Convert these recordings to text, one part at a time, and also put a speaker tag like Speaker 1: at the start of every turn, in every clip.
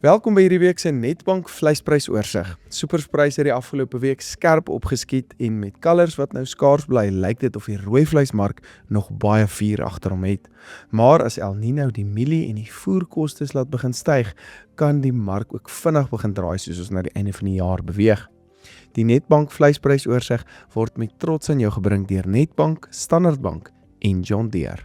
Speaker 1: Welkom by hierdie week se Netbank vleisprysoorsigg. Superspryse het die afgelope week skerp opgeskiet en met kalvers wat nou skaars bly, lyk dit of die rooi vleismark nog baie vuur agter hom het. Maar as El Niño die mielie en die voerkostes laat begin styg, kan die mark ook vinnig begin draai soos ons na die einde van die jaar beweeg. Die Netbank vleisprysoorsigg word met trots aan jou gebring deur Netbank, Standard Bank en John Deere.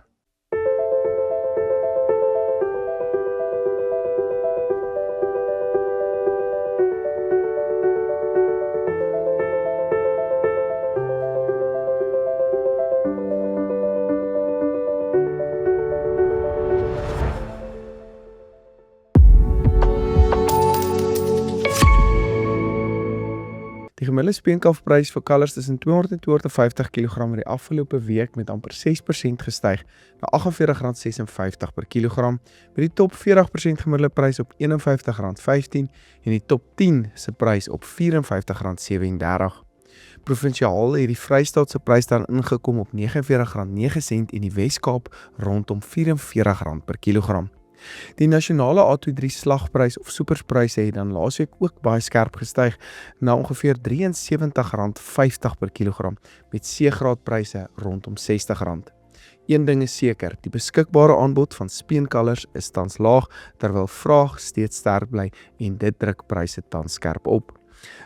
Speaker 1: Die gemiddelde speenkalfprys vir kalvers tussen 200 en 250 kg het die afgelope week met amper 6% gestyg na R48,56 per kilogram, met die top 40% gemiddelde prys op R51,15 en die top 10 se prys op R54,37. Provinsiaal het die Vrystaat se prys dan ingekom op R49,9 en die Wes-Kaap rondom R44 per kilogram. Die nasionale A23 slagprys of superspryse het dan laasweek ook baie skerp gestyg na ongeveer R73,50 per kilogram met C-graadpryse rondom R60. Een ding is seker, die beskikbare aanbod van speenkalvers is tans laag terwyl vraag steeds sterk bly en dit druk pryse tans skerp op.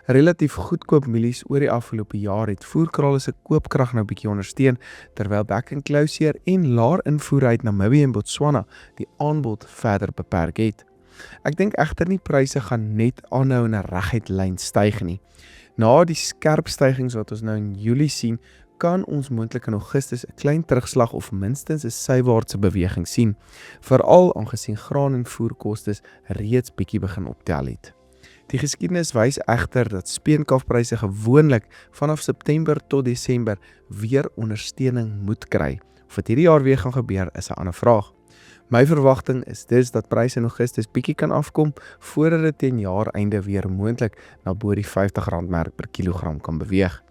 Speaker 1: Relatief goedkoop mielies oor die afgelope jaar het voerkrale se koopkrag nou bietjie ondersteun, terwyl back and closure en laer invoer uit Namibië en Botswana die aanbod verder beperk het. Ek dink egter nie pryse gaan net aanhou in 'n reguit lyn styg nie. Na die skerp stygings wat ons nou in Julie sien, kan ons moontlik in Augustus 'n klein terugslag of minstens 'n sywaartse beweging sien, veral aangesien graan en voerkostes reeds bietjie begin optel het. Die geskiedenis wys egter dat speenkalfpryse gewoonlik vanaf September tot Desember weer ondersteuning moet kry. Of dit hierdie jaar weer gaan gebeur is 'n ander vraag. My verwagting is dus dat pryse in Augustus bietjie kan afkom voordat dit teen jaareinde weer moontlik na bo die R50 merk per kilogram kan beweeg.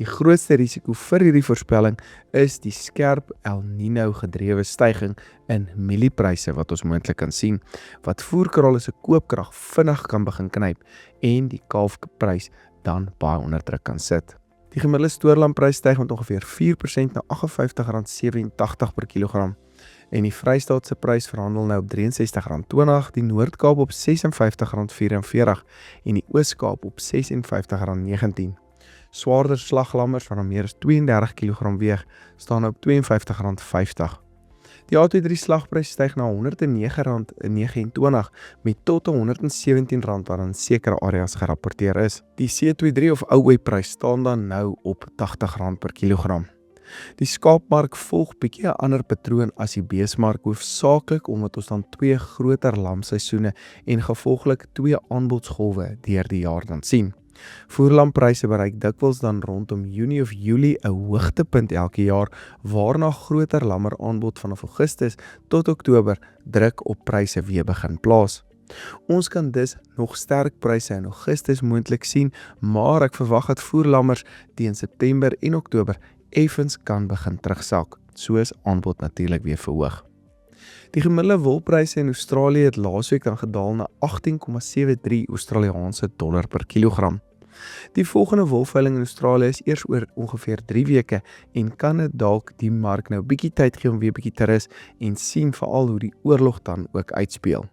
Speaker 1: Die grootste risiko vir hierdie voorspelling is die skerp El Niño gedrewe styging in mieliepryse wat ons moontlik kan sien, wat voerkrale se koopkrag vinnig kan begin knyp en die kalfprys dan baie onder druk kan sit. Die gemiddelde stoorlamprys styg met ongeveer 4% na R58,87 per kilogram en die Vrystaat se prys verhandel nou op R63,20, die Noord-Kaap op R56,44 en die Oos-Kaap op R56,19. Swaarder slaglammers van meer as 32 kg weeg, staan op R52,50. Die A23 slagprys styg na R109,29 met tot R117 wat in sekere areas gerapporteer is. Die C23 of ou prys staan dan nou op R80 per kilogram. Die skaapmark volg bietjie 'n ander patroon as die beesmark, hoofsaaklik omdat ons dan twee groter lamseisoene en gevolglik twee aanbodsgolwe deur die jaar dan sien. Voerlampryse bereik dikwels dan rondom Junie of Julie 'n hoogtepunt elke jaar, waarna groter lammer aanbod vanaf Augustus tot Oktober druk op pryse weer begin plaas. Ons kan dus nog sterk pryse in Augustus moontlik sien, maar ek verwag dat voerlammers teen September en Oktober effens kan begin terugsak, soos aanbod natuurlik weer verhoog. Die gemiddelde wolpryse in Australië het laasweek dan gedaal na 18,73 Australiese dollar per kilogram. Die volgende wolveiling in Australië is eers oor ongeveer 3 weke en kan dit dalk die mark nou bietjie tyd gee om weer bietjie te rus en sien veral hoe die oorlog dan ook uitspeel.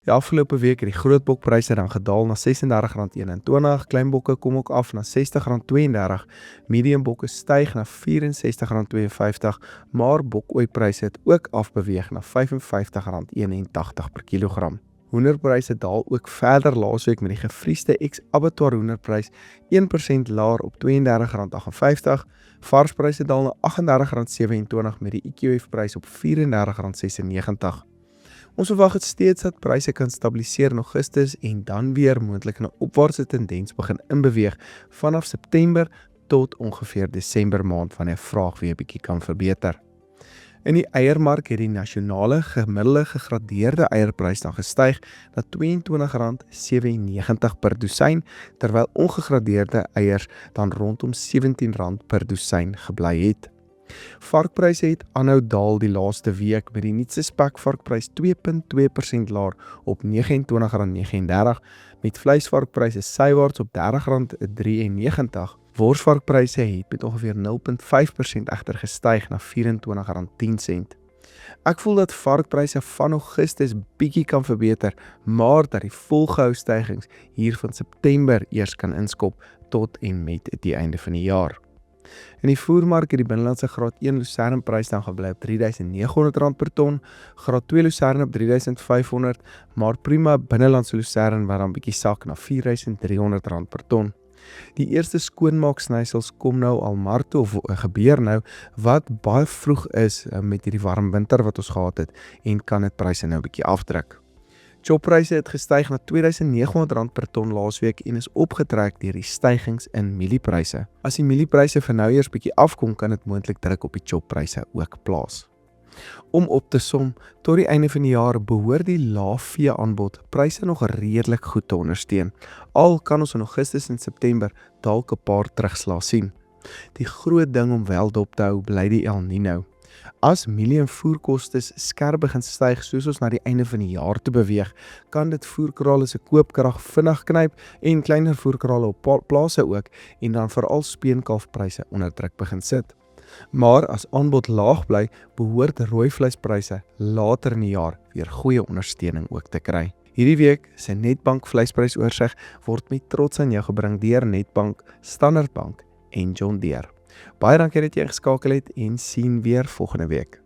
Speaker 1: Die afgelope week het die grootbokpryse dan gedaal na R36,21, kleinbokke kom ook af na R60,32, mediumbokke styg na R64,52, maar bokooipryse het ook afbeweeg na R55,81 per kilogram. Hoenderpryse daal ook verder laasweek met die gevriesde ex-abattoir hoenderprys 1% laer op R32,58, varspryse daal na R38,27 met die IQF-prys op R34,96. Ons verwag het steeds dat pryse kan stabiliseer in Augustus en dan weer moontlik 'n opwaartse tendens begin inbeweeg vanaf September tot ongeveer Desember maand wanneer vraag weer bietjie kan verbeter. In die eiermark het die nasionale gemiddelde gegradeerde eierprys dan gestyg na R22,97 per dosyn, terwyl ongegradeerde eiers dan rondom R17 per dosyn gebly het. Varkpryse het aanhou daal die laaste week met die nuutste spekvarkprys 2,2% laer op R29,39, met vleisvarkpryse sywaarts op R30,93. Worsvarkpryse het met ongeveer 0,5% egter gestyg na R24,10. Ek voel dat varkpryse van Augustus bietjie kan verbeter, maar dat die volgehou stygings hier van September eers kan inskop tot en met die einde van die jaar. In die voermark het die binnelandse graad 1 lucernprys dan gebly op R3,900 per ton, graad 2 lucern op R3,500, maar prima binnelandse lucern wat dan bietjie sak na R4,300 per ton. Die eerste skoonmaaksnysels kom nou al maar toe, of gebeur nou, wat baie vroeg is met hierdie warm winter wat ons gehad het, en kan dit pryse nou bietjie afdruk. Choppryse het gestyg na R2,900 per ton laasweek en is opgetrek deur die stygings in mieliepryse. As die mieliepryse vir nou eers bietjie afkom, kan dit moontlik druk op die choppryse ook plaas. Om op te som, tot die einde van die jaar behoort die lae vee aanbod pryse nog redelik goed te ondersteun. Al kan ons in Augustus en September dalk 'n paar terugslae sien. Die groot ding om wel dop te hou bly die El Nino. As mielie en voerkostes skerp begin styg soos ons na die einde van die jaar te beweeg, kan dit voerkrale se koopkrag vinnig knyp en kleiner voerkrale op plase ook, en dan veral speenkalfpryse onder druk begin sit. Maar as aanbod laag bly, behoort rooi vleispryse later in die jaar weer goeie ondersteuning ook te kry. Hierdie week se Netbank vleisprysoorsit word met trots aan jou gebring deur Netbank, Standard Bank en John Deere. Baie dankie dat jy ingeskakel het en sien weer volgende week.